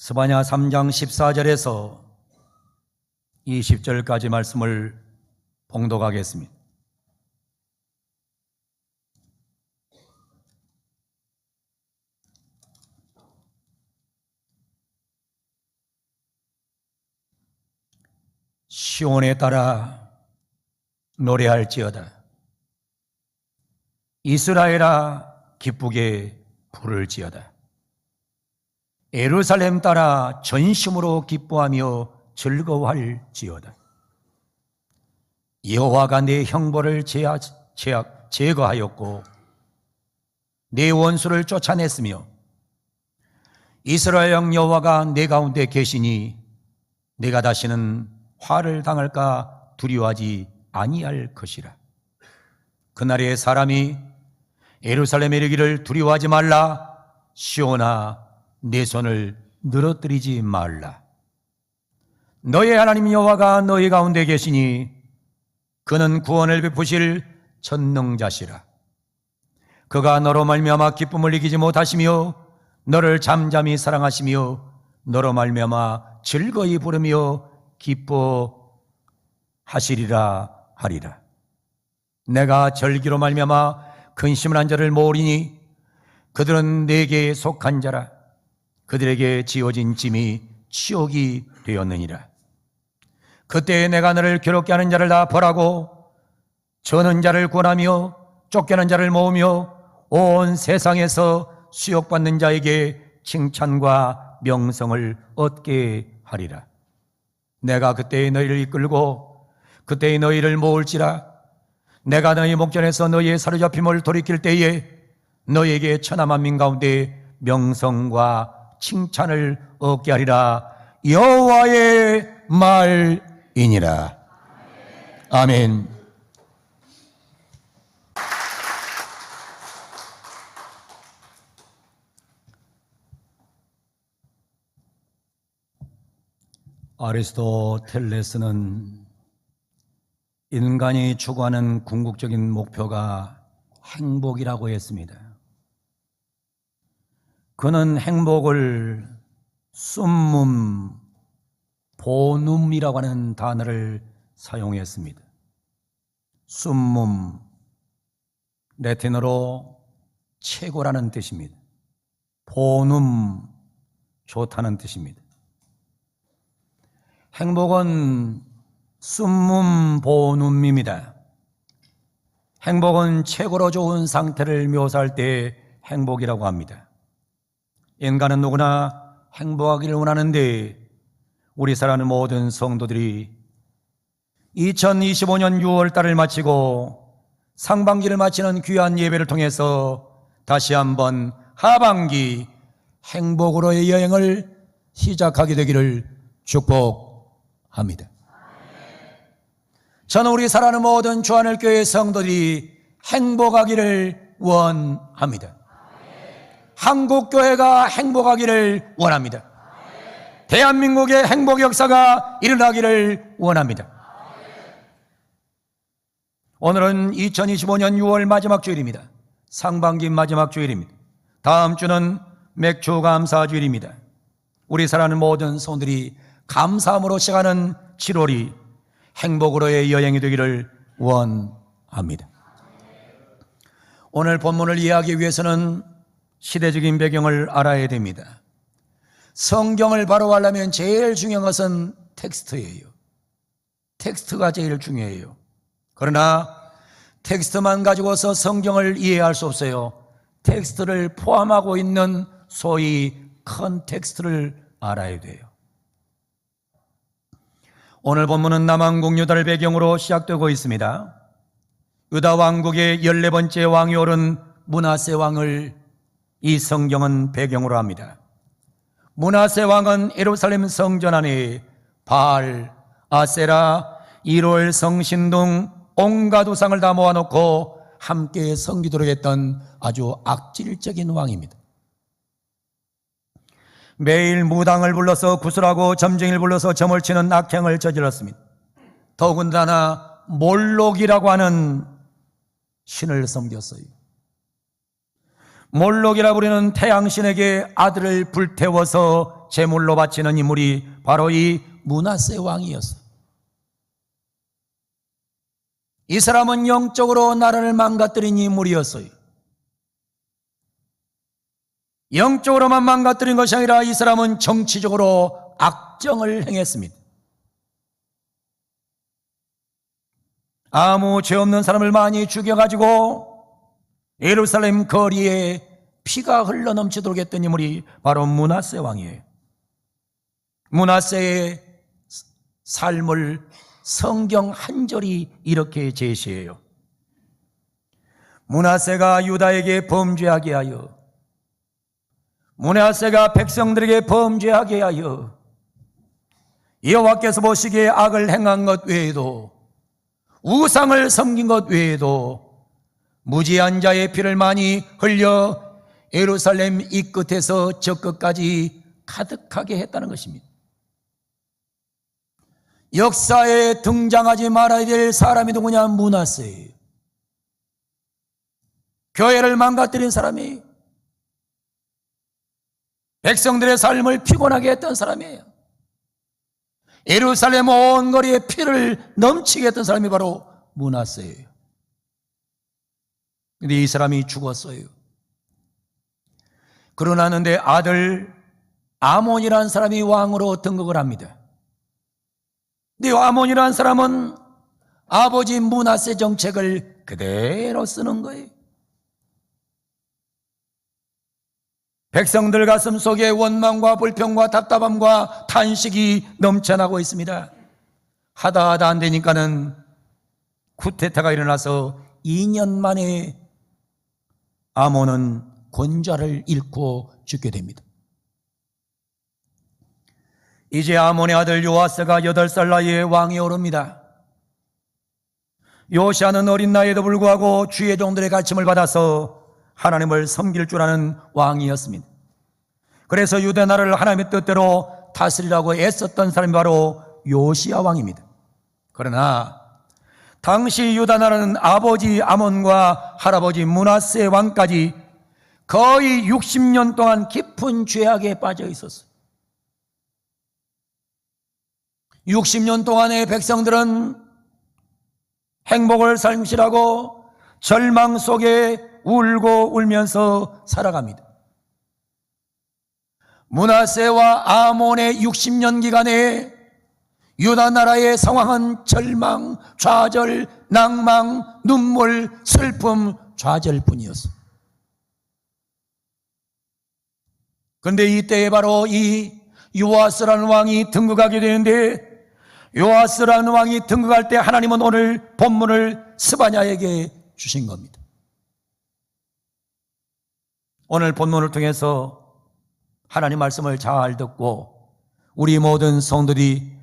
스바냐 3장 14절에서 20절까지 말씀을 봉독하겠습니다. 시온에 따라 노래할지어다. 이스라엘아 기쁘게 부를지어다. 예루살렘 따라 전심으로 기뻐하며 즐거워할지어다. 여호와가 내 형벌을 제거하였고 내 원수를 쫓아냈으며 이스라엘 영 여호와가 내 가운데 계시니 내가 다시는 화를 당할까 두려워하지 아니할 것이라. 그날에 사람이 예루살렘에 이르기를 두려워하지 말라. 시온아 내 손을 늘어뜨리지 말라. 너의 하나님 여호와가 너희 가운데 계시니 그는 구원을 베푸실 전능자시라. 그가 너로 말미암아 기쁨을 이기지 못하시며 너를 잠잠히 사랑하시며 너로 말미암아 즐거이 부르며 기뻐하시리라 하리라. 내가 절기로 말미암아 근심한 자를 모으리니 그들은 내게 속한 자라. 그들에게 지어진 짐이 치욕이 되었느니라. 그때 내가 너를 괴롭게 하는 자를 다 벌하고 저는 자를 구원하며 쫓겨난 자를 모으며 온 세상에서 수욕받는 자에게 칭찬과 명성을 얻게 하리라. 내가 그때의 너희를 이끌고 그때의 너희를 모을지라. 내가 너희 목전에서 너희의 사로잡힘을 돌이킬 때에 너희에게 천하 만민 가운데 명성과 칭찬을 얻게 하리라. 여호와의 말이니라. 아멘. 아리스토텔레스는 인간이 추구하는 궁극적인 목표가 행복이라고 했습니다. 그는 행복을 숨문 보눔이라고 하는 단어를 사용했습니다. 숨문, 라틴어로 최고라는 뜻입니다. 보눔, 좋다는 뜻입니다. 행복은 숨문 보눔입니다. 행복은 최고로 좋은 상태를 묘사할 때 행복이라고 합니다. 인간은 누구나 행복하기를 원하는데 우리 사랑하는 모든 성도들이 2025년 6월 달을 마치고 상반기를 마치는 귀한 예배를 통해서 다시 한번 하반기 행복으로의 여행을 시작하게 되기를 축복합니다. 저는 우리 사랑하는 모든 주하늘교회 성도들이 행복하기를 원합니다. 한국교회가 행복하기를 원합니다. 대한민국의 행복 역사가 일어나기를 원합니다. 오늘은 2025년 6월 마지막 주일입니다. 상반기 마지막 주일입니다. 다음 주는 맥주 감사 주일입니다. 우리 사랑하는 모든 성도들이 감사함으로 시작하는 7월이 행복으로의 여행이 되기를 원합니다. 오늘 본문을 이해하기 위해서는 시대적인 배경을 알아야 됩니다. 성경을 바로 하려면 제일 중요한 것은 텍스트예요. 텍스트가 제일 중요해요. 그러나 텍스트만 가지고서 성경을 이해할 수 없어요. 텍스트를 포함하고 있는 소위 컨텍스트를 알아야 돼요. 오늘 본문은 남왕국 유다를 배경으로 시작되고 있습니다. 유다 왕국의 14번째 왕이 오른 므낫세 왕을 이 성경은 배경으로 합니다. 므낫세 왕은 예루살렘 성전 안에 바알, 아세라, 이롤 성신 등 온갖 우상을 다 모아놓고 함께 섬기도록 했던 아주 악질적인 왕입니다. 매일 무당을 불러서 구슬하고 점쟁이를 불러서 점을 치는 악행을 저질렀습니다. 더군다나 몰록이라고 하는 신을 섬겼어요. 몰록이라 부르는 태양신에게 아들을 불태워서 제물로 바치는 인물이 바로 이 므낫세 왕이었어요. 이 사람은 영적으로 나라를 망가뜨린 인물이었어요. 영적으로만 망가뜨린 것이 아니라 이 사람은 정치적으로 악정을 행했습니다. 아무 죄 없는 사람을 많이 죽여가지고 예루살렘 거리에 피가 흘러넘치도록 했던 인물이 바로 므낫세 왕이에요. 므낫세의 삶을 성경 한 절이 이렇게 제시해요. 므낫세가 유다에게 범죄하게 하여, 므낫세가 백성들에게 범죄하게 하여 여호와께서 보시기에 악을 행한 것 외에도, 우상을 섬긴 것 외에도 무지한 자의 피를 많이 흘려 예루살렘 이 끝에서 저 끝까지 가득하게 했다는 것입니다. 역사에 등장하지 말아야 될 사람이 누구냐? 므낫세예요. 교회를 망가뜨린 사람이, 백성들의 삶을 피곤하게 했던 사람이에요. 예루살렘 온 거리에 피를 넘치게 했던 사람이 바로 므낫세예요. 근데 이 사람이 죽었어요. 그러나는데 아들 아몬이라는 사람이 왕으로 등극을 합니다. 근데 아몬이라는 사람은 아버지 므낫세 정책을 그대로 쓰는 거예요. 백성들 가슴 속에 원망과 불평과 답답함과 탄식이 넘쳐나고 있습니다. 하다 안 되니까는 쿠데타가 일어나서 2년 만에 아몬은 권좌를 잃고 죽게 됩니다. 이제 아몬의 아들 요아스가 8살 나이에 왕에 오릅니다. 요시아는 어린 나이에도 불구하고 주의 종들의 가르침을 받아서 하나님을 섬길 줄 아는 왕이었습니다. 그래서 유대 나라를 하나님의 뜻대로 다스리라고 애썼던 사람이 바로 요시야 왕입니다. 그러나 당시 유다 나라는 아버지 아몬과 할아버지 므낫세 왕까지 거의 60년 동안 깊은 죄악에 빠져 있었어요. 60년 동안의 백성들은 행복을 살림시라고 절망 속에 울고 울면서 살아갑니다. 므낫세와 아몬의 60년 기간에 유다 나라의 상황은 절망, 좌절, 낭망, 눈물, 슬픔, 좌절뿐이었어요. 그런데 이때에 바로 이 요아스라는 왕이 등극하게 되는데, 요아스라는 왕이 등극할 때 하나님은 오늘 본문을 스바냐에게 주신 겁니다. 오늘 본문을 통해서 하나님 말씀을 잘 듣고 우리 모든 성도들이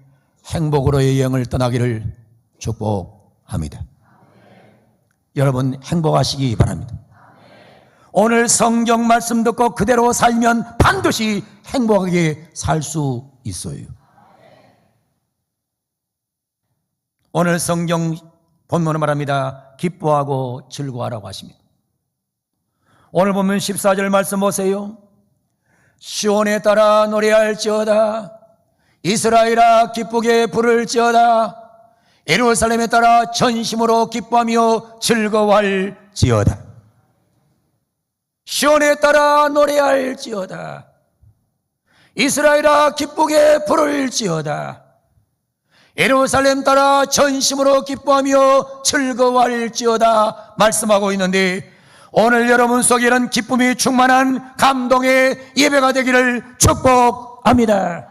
행복으로의 여행을 떠나기를 축복합니다. 여러분 행복하시기 바랍니다. 오늘 성경 말씀 듣고 그대로 살면 반드시 행복하게 살 수 있어요. 오늘 성경 본문은 말합니다. 기뻐하고 즐거워하라고 하십니다. 오늘 보면 14절 말씀 보세요. 시온에 따라 노래할지어다. 이스라엘아 기쁘게 부를지어다. 예루살렘에 따라 전심으로 기뻐하며 즐거워할지어다. 시온에 따라 노래할지어다. 이스라엘아 기쁘게 부를지어다. 예루살렘 따라 전심으로 기뻐하며 즐거워할지어다 말씀하고 있는데, 오늘 여러분 속에는 기쁨이 충만한 감동의 예배가 되기를 축복합니다.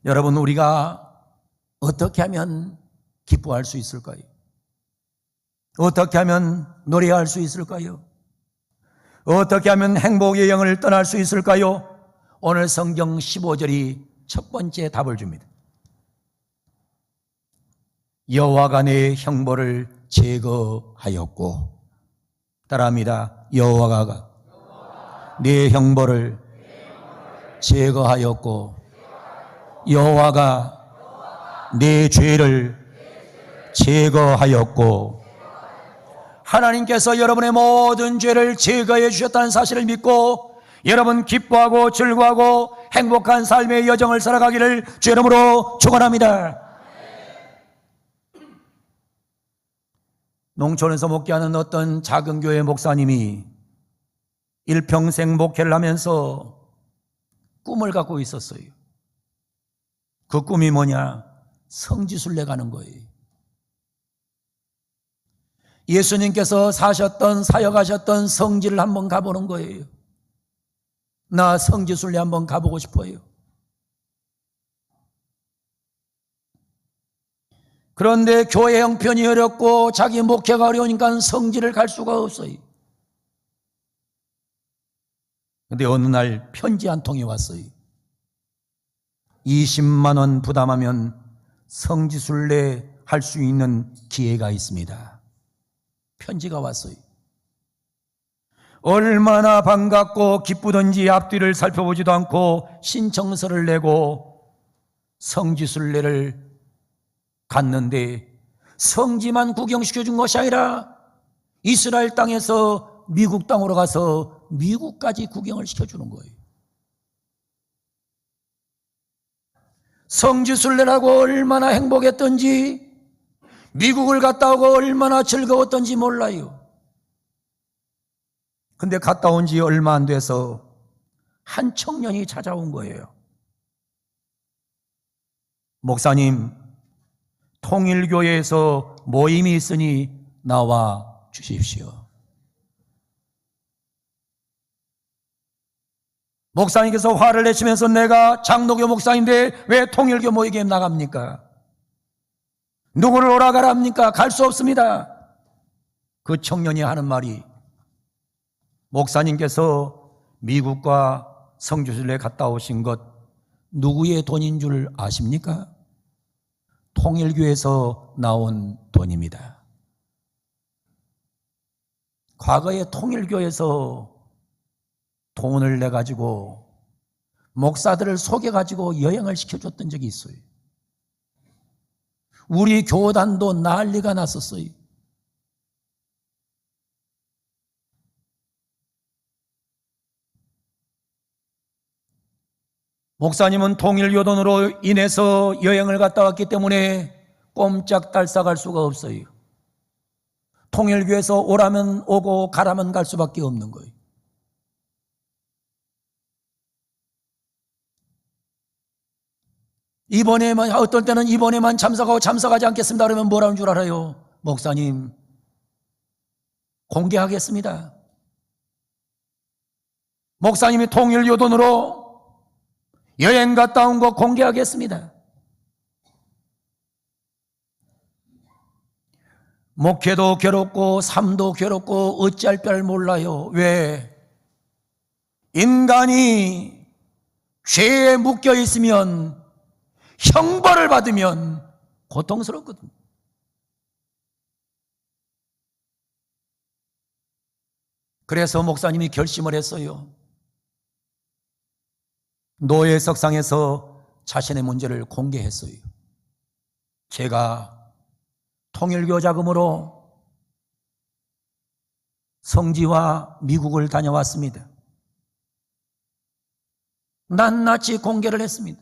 여러분, 우리가 어떻게 하면 기뻐할 수 있을까요? 어떻게 하면 노래할 수 있을까요? 어떻게 하면 행복의 영을 떠날 수 있을까요? 오늘 성경 15절이 첫 번째 답을 줍니다. 여호와가 내 형벌을 제거하였고, 따라합니다. 여호와가 내 형벌을 제거하였고, 여호와가 내 죄를 제거하였고, 하나님께서 여러분의 모든 죄를 제거해 주셨다는 사실을 믿고 여러분 기뻐하고 즐거워하고 행복한 삶의 여정을 살아가기를 주 이름으로 축원합니다. 농촌에서 목회하는 어떤 작은 교회 목사님이 일평생 목회를 하면서 꿈을 갖고 있었어요. 그 꿈이 뭐냐? 성지순례 가는 거예요. 예수님께서 사셨던 사역하셨던 성지를 한번 가보는 거예요. 나 성지순례 한번 가보고 싶어요. 그런데 교회 형편이 어렵고 자기 목회가 어려우니까 성지를 갈 수가 없어요. 그런데 어느 날 편지 한 통이 왔어요. 20만 원 부담하면 성지순례 할 수 있는 기회가 있습니다. 편지가 왔어요. 얼마나 반갑고 기쁘던지 앞뒤를 살펴보지도 않고 신청서를 내고 성지순례를 갔는데 성지만 구경시켜준 것이 아니라 이스라엘 땅에서 미국 땅으로 가서 미국까지 구경을 시켜주는 거예요. 성지순례라고 얼마나 행복했던지 미국을 갔다 오고 얼마나 즐거웠던지 몰라요. 근데 갔다 온 지 얼마 안 돼서 한 청년이 찾아온 거예요. 목사님, 통일교회에서 모임이 있으니 나와 주십시오. 목사님께서 화를 내시면서 내가 장로교 목사인데 왜 통일교 모임에 나갑니까? 누구를 오라가라 합니까? 갈 수 없습니다. 그 청년이 하는 말이 목사님께서 미국과 성지순례 갔다 오신 것 누구의 돈인 줄 아십니까? 통일교에서 나온 돈입니다. 과거에 통일교에서 돈을 내가지고 목사들을 속여가지고 여행을 시켜줬던 적이 있어요. 우리 교단도 난리가 났었어요. 목사님은 통일교 돈으로 인해서 여행을 갔다 왔기 때문에 꼼짝달싹할 수가 없어요. 통일교에서 오라면 오고 가라면 갈 수밖에 없는 거예요. 이번에만, 어떨 때는 이번에만 참석하고 참석하지 않겠습니다 그러면 뭐라는 줄 알아요? 목사님, 공개하겠습니다. 목사님이 통일교 돈으로 여행 갔다 온 거 공개하겠습니다. 목회도 괴롭고 삶도 괴롭고 어찌할 줄 몰라요. 왜? 인간이 죄에 묶여 있으면 형벌을 받으면 고통스럽거든. 그래서 목사님이 결심을 했어요. 노예석상에서 자신의 문제를 공개했어요. 제가 통일교 자금으로 성지와 미국을 다녀왔습니다. 낱낱이 공개를 했습니다.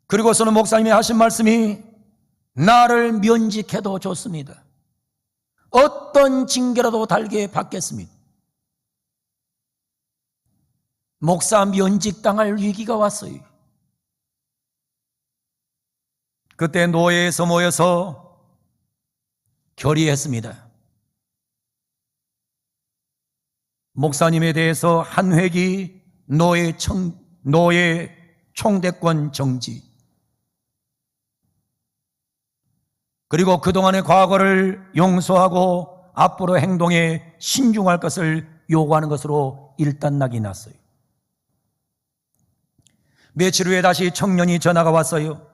그리고서는 목사님이 하신 말씀이 나를 면직해도 좋습니다. 어떤 징계라도 달게 받겠습니다. 목사 면직당할 위기가 왔어요. 그때 노예에서 모여서 결의했습니다. 목사님에 대해서 한 회기 노예 총대권 정지, 그리고 그동안의 과거를 용서하고 앞으로 행동에 신중할 것을 요구하는 것으로 일단락이 났어요. 며칠 후에 다시 청년이 전화가 왔어요.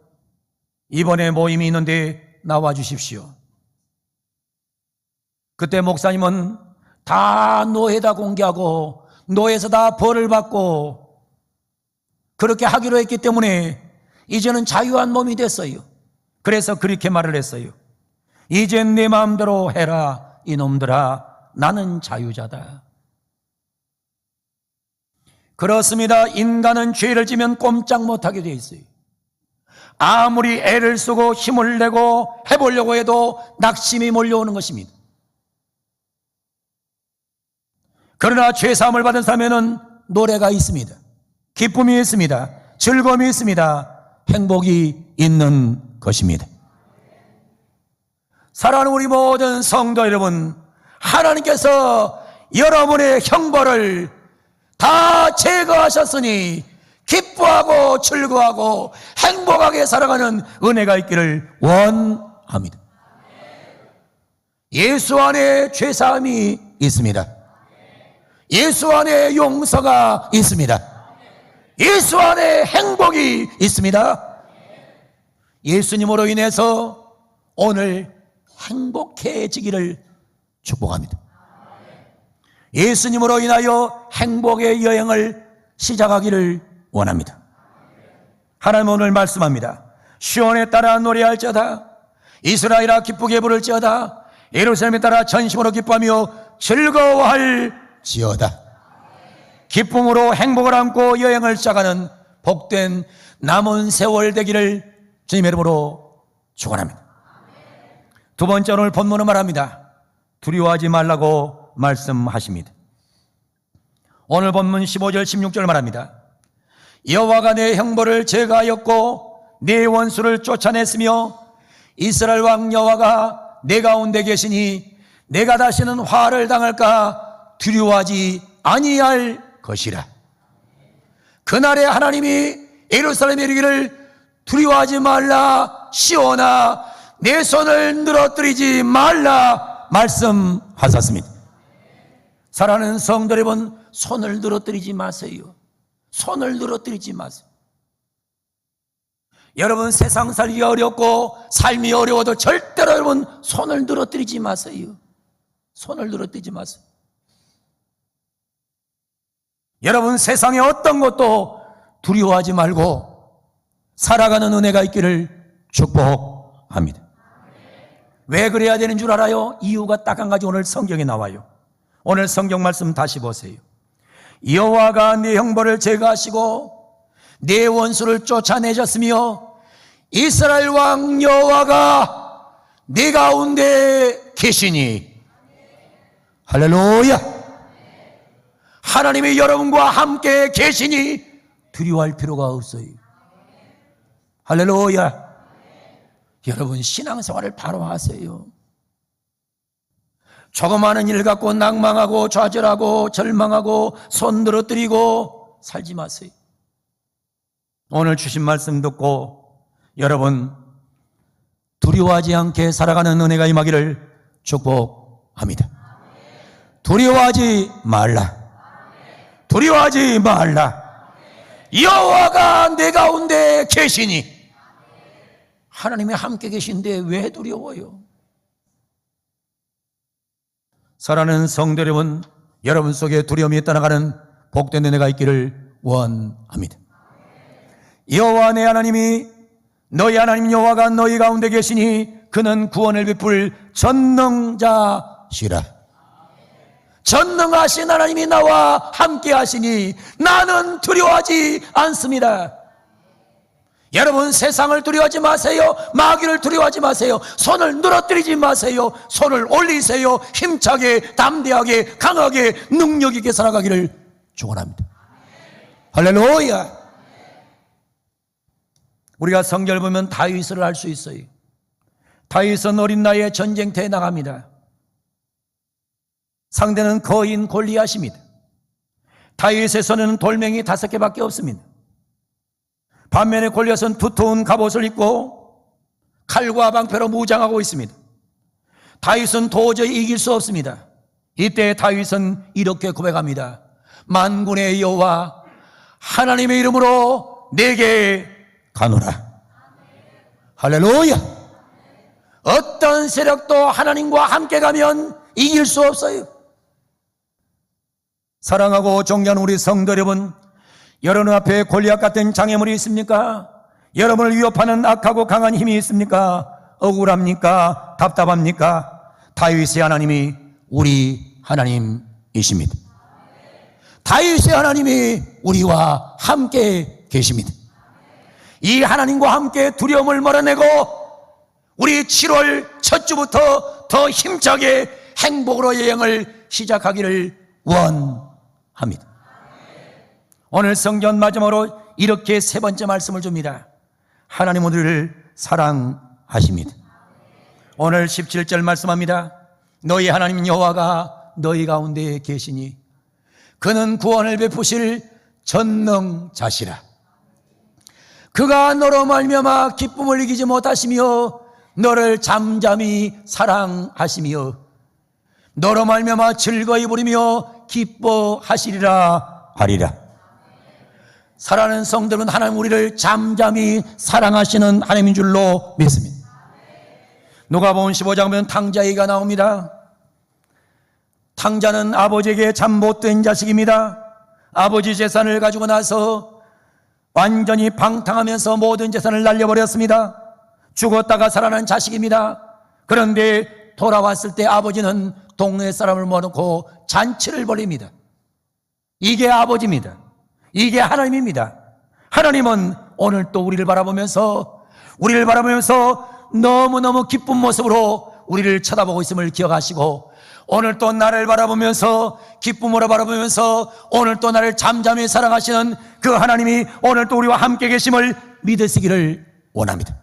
이번에 모임이 있는데 나와 주십시오. 그때 목사님은 다 노예다 공개하고 노예에서 다 벌을 받고 그렇게 하기로 했기 때문에 이제는 자유한 몸이 됐어요. 그래서 그렇게 말을 했어요. 이젠 네 마음대로 해라. 이놈들아, 나는 자유자다. 그렇습니다. 인간은 죄를 지면 꼼짝 못하게 되어 있어요. 아무리 애를 쓰고 힘을 내고 해보려고 해도 낙심이 몰려오는 것입니다. 그러나 죄사함을 받은 사람에는 노래가 있습니다. 기쁨이 있습니다. 즐거움이 있습니다. 행복이 있는 것입니다. 사랑하는 우리 모든 성도 여러분, 하나님께서 여러분의 형벌을 다 제거하셨으니 기뻐하고 즐거워하고 행복하게 살아가는 은혜가 있기를 원합니다. 예수 안에 죄사함이 있습니다. 예수 안에 용서가 있습니다. 예수 안에 행복이 있습니다. 예수님으로 인해서 오늘 행복해지기를 축복합니다. 예수님으로 인하여 행복의 여행을 시작하기를 원합니다. 하나님은 오늘 말씀합니다. 시온에 따라 노래할지어다, 이스라엘아 기쁘게 부를지어다, 예루살렘에 따라 전심으로 기뻐하며 즐거워할지어다. 기쁨으로 행복을 안고 여행을 시작하는 복된 남은 세월 되기를 주님의 이름으로 축원합니다. 두 번째, 오늘 본문은 말합니다. 두려워하지 말라고 말씀하십니다. 오늘 본문 15절 16절 말합니다. 여호와가 내 형벌을 제거하였고 내 원수를 쫓아냈으며 이스라엘 왕 여호와가 내 가운데 계시니 내가 다시는 화를 당할까 두려워하지 아니할 것이라. 그날에 하나님이 예루살렘에 이르기를 두려워하지 말라, 시온아 내 손을 늘어뜨리지 말라 말씀하셨습니다. 사랑하는 성도 여러분, 손을 늘어뜨리지 마세요. 손을 늘어뜨리지 마세요. 여러분, 세상 살기 어렵고 삶이 어려워도 절대로 여러분 손을 늘어뜨리지 마세요. 손을 늘어뜨리지 마세요. 여러분, 세상의 어떤 것도 두려워하지 말고 살아가는 은혜가 있기를 축복합니다. 왜 그래야 되는 줄 알아요? 이유가 딱 한 가지 오늘 성경에 나와요. 오늘 성경 말씀 다시 보세요. 여호와가 네 형벌을 제거하시고 네 원수를 쫓아내셨으며 이스라엘 왕 여호와가 네 가운데 계시니. 할렐루야. 하나님이 여러분과 함께 계시니 두려워할 필요가 없어요. 할렐루야. 여러분, 신앙생활을 바로 하세요. 조그마한 일 갖고 낭망하고 좌절하고 절망하고 손 늘어뜨리고 살지 마세요. 오늘 주신 말씀 듣고 여러분 두려워하지 않게 살아가는 은혜가 임하기를 축복합니다. 두려워하지 말라. 두려워하지 말라. 여호와가 내 가운데 계시니. 하나님이 함께 계신데 왜 두려워요? 사랑하는 성도 여러분, 여러분 속에 두려움이 떠나가는 복된 은혜가 있기를 원합니다. 여호와 내 하나님이 너희 하나님 여호와가 너희 가운데 계시니 그는 구원을 베풀 전능자시라. 전능하신 하나님이 나와 함께 하시니 나는 두려워하지 않습니다. 여러분, 세상을 두려워하지 마세요. 마귀를 두려워하지 마세요. 손을 늘어뜨리지 마세요. 손을 올리세요. 힘차게, 담대하게, 강하게, 능력 있게 살아가기를 축원합니다. 할렐루야. 우리가 성경을 보면 다윗을 알 수 있어요. 다윗은 어린 나이에 전쟁터에 나갑니다. 상대는 거인 골리앗입니다. 다윗의 손에는 돌멩이 5개밖에 없습니다. 반면에 골리앗은 두터운 갑옷을 입고 칼과 방패로 무장하고 있습니다. 다윗은 도저히 이길 수 없습니다. 이때 다윗은 이렇게 고백합니다. 만군의 여호와 하나님의 이름으로 내게 가노라. 할렐루야. 어떤 세력도 하나님과 함께 가면 이길 수 없어요. 사랑하고 존경하는 우리 성도 여러분, 여러분 앞에 골리앗 같은 장애물이 있습니까? 여러분을 위협하는 악하고 강한 힘이 있습니까? 억울합니까? 답답합니까? 다윗의 하나님이 우리 하나님이십니다. 다윗의 하나님이 우리와 함께 계십니다. 이 하나님과 함께 두려움을 몰아내고 우리 7월 첫 주부터 더 힘차게 행복으로 여행을 시작하기를 원합니다. 오늘 성경 마지막으로 이렇게 세 번째 말씀을 줍니다. 하나님은 우리를 사랑하십니다. 오늘 17절 말씀합니다. 너희 하나님 여호와가 너희 가운데 계시니 그는 구원을 베푸실 전능자시라. 그가 너로 말미암아 기쁨을 이기지 못하시며 너를 잠잠히 사랑하시며 너로 말미암아 즐거이 부리며 기뻐하시리라 하리라. 사랑하는 성도는 하나님 우리를 잠잠히 사랑하시는 하나님인 줄로 믿습니다. 누가복음 15장 보면 탕자 얘기가 나옵니다. 탕자는 아버지에게 잠 못된 자식입니다. 아버지 재산을 가지고 나서 완전히 방탕하면서 모든 재산을 날려버렸습니다. 죽었다가 살아난 자식입니다. 그런데 돌아왔을 때 아버지는 동네 사람을 모아놓고 잔치를 벌입니다. 이게 아버지입니다. 이게 하나님입니다. 하나님은 오늘 또 우리를 바라보면서 너무너무 기쁜 모습으로 우리를 쳐다보고 있음을 기억하시고 오늘 또 나를 바라보면서 기쁨으로 바라보면서 오늘 또 나를 잠잠히 사랑하시는 그 하나님이 오늘 또 우리와 함께 계심을 믿으시기를 원합니다.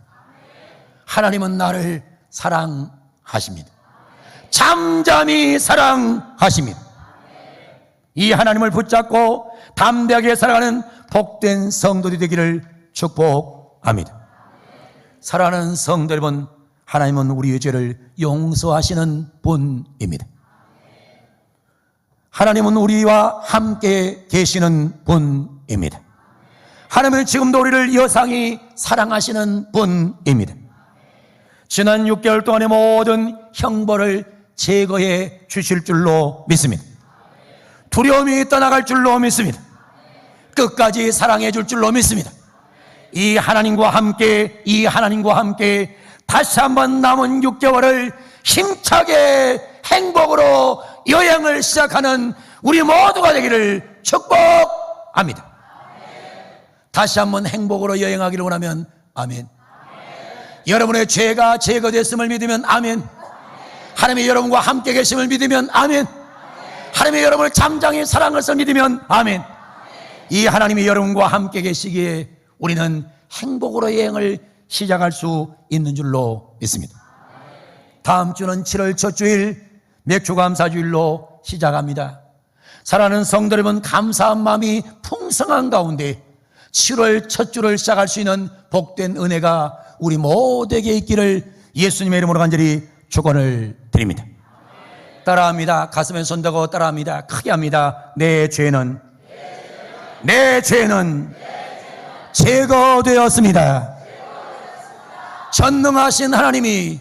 하나님은 나를 사랑하십니다. 잠잠히 사랑하십니다. 이 하나님을 붙잡고 담대하게 살아가는 복된 성도들이 되기를 축복합니다. 사랑하는 성도 여러분, 하나님은 우리의 죄를 용서하시는 분입니다. 하나님은 우리와 함께 계시는 분입니다. 하나님은 지금도 우리를 여상히 사랑하시는 분입니다. 지난 6개월 동안의 모든 형벌을 제거해 주실 줄로 믿습니다. 두려움이 떠나갈 줄로 믿습니다. 끝까지 사랑해 줄 줄로 믿습니다. 이 하나님과 함께 다시 한번 남은 6개월을 힘차게 행복으로 여행을 시작하는 우리 모두가 되기를 축복합니다. 다시 한번 행복으로 여행하기를 원하면 아멘. 여러분의 죄가 제거됐음을 믿으면 아멘. 하나님이 여러분과 함께 계심을 믿으면 아멘. 하나님이 여러분을 잠잠히 사랑해서 믿으면 아멘. 이 하나님이 여러분과 함께 계시기에 우리는 행복으로 여행을 시작할 수 있는 줄로 믿습니다. 다음 주는 7월 첫 주일 맥주감사주일로 시작합니다. 사랑하는 성도 여러분, 감사한 마음이 풍성한 가운데 7월 첫 주를 시작할 수 있는 복된 은혜가 우리 모두에게 있기를 예수님의 이름으로 간절히 축원을 드립니다. 따라합니다. 가슴에 손대고 따라합니다. 크게 합니다. 내 죄는 제거되었습니다. 전능하신 하나님이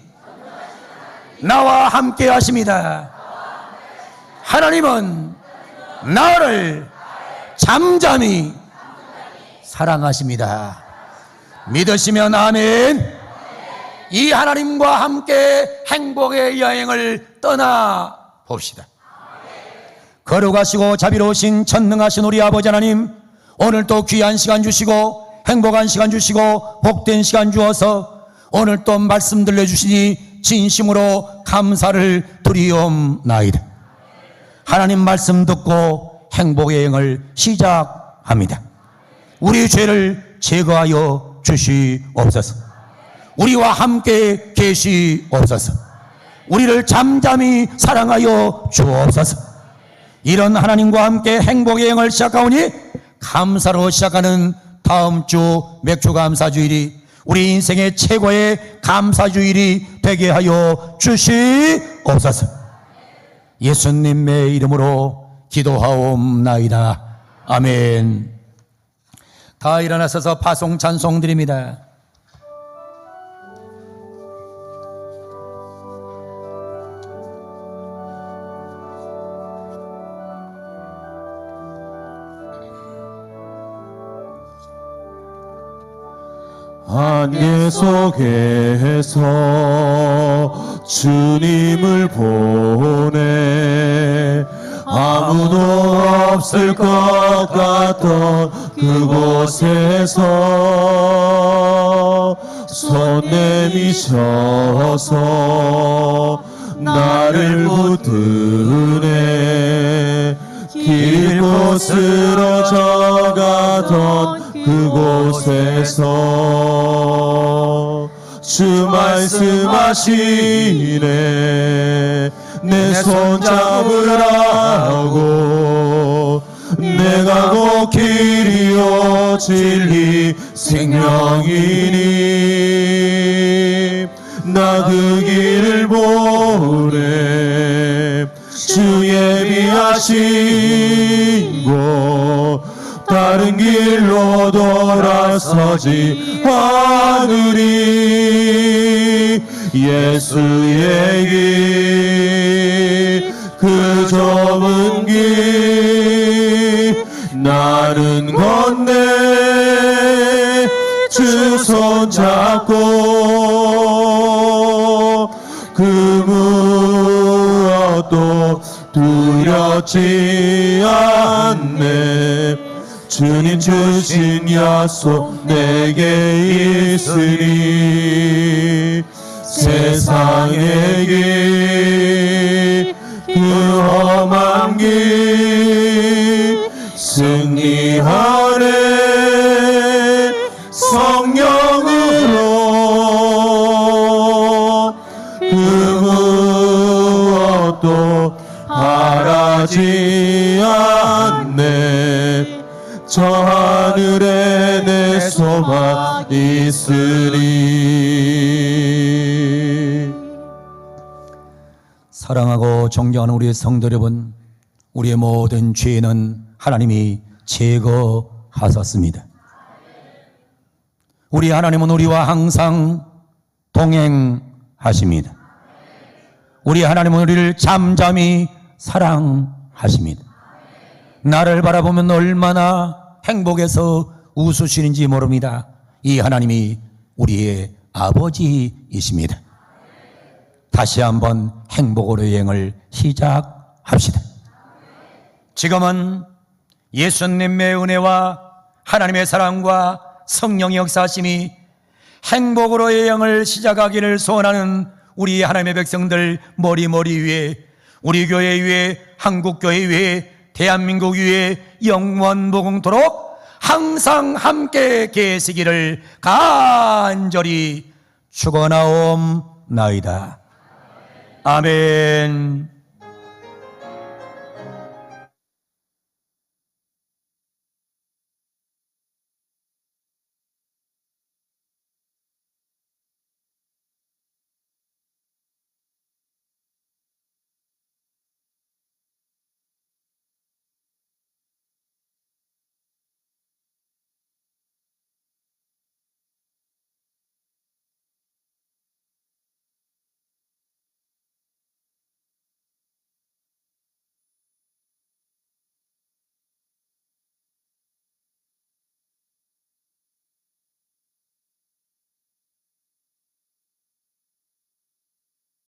나와 함께 하십니다. 하나님은 나를 잠잠히 사랑하십니다. 믿으시면 아멘. 이 하나님과 함께 행복의 여행을 떠나 봅시다. 거룩하시고 자비로우신 전능하신 우리 아버지 하나님, 오늘 또 귀한 시간 주시고 행복한 시간 주시고 복된 시간 주어서 오늘 또 말씀 들려주시니 진심으로 감사를 드리옵나이다. 하나님 말씀 듣고 행복의 여행을 시작합니다. 우리 죄를 제거하여 주시옵소서. 우리와 함께 계시옵소서. 우리를 잠잠히 사랑하여 주옵소서. 이런 하나님과 함께 행복의 여행을 시작하오니 감사로 시작하는 다음 주 맥주감사주일이 우리 인생의 최고의 감사주일이 되게 하여 주시옵소서. 예수님의 이름으로 기도하옵나이다. 아멘. 다 일어나서서 파송 찬송 드립니다. 안개 속에서 주님을 보내 아무도 없을 것 같던 그곳에서 손 내미셔서 나를 붙드네 길곳으로 저가던 그곳에서 주 말씀하시네 내 손 잡으라고 내가 곧 길이요 진리 생명이니 나 그 길을 보내 주 예비하신 곳 다른 길로 돌아서지 않으리 예수의 길 그 좁은 길 나는 건네 주 손 잡고 그 무엇도 두렵지 않네 주님 주신 약속 내게 있으니 세상의 길 그 험한 길 승리하네 성령으로 그 무엇도 바라지 않네 저 하늘에 내 소망 있으리. 사랑하고 존경하는 우리의 성도 여러분, 우리의 모든 죄는 하나님이 제거하셨습니다. 우리 하나님은 우리와 항상 동행하십니다. 우리 하나님은 우리를 잠잠히 사랑하십니다. 나를 바라보면 얼마나 행복해서 웃으시는지 모릅니다. 이 하나님이 우리의 아버지이십니다. 다시 한번 행복으로 여행을 시작합시다. 지금은 예수님의 은혜와 하나님의 사랑과 성령의 역사하심이 행복으로 여행을 시작하기를 소원하는 우리 하나님의 백성들 머리 위에 우리 교회 위에 한국교회 위에 대한민국 위에 영원 무궁토록 항상 함께 계시기를 간절히 축원하옵나이다. 아멘.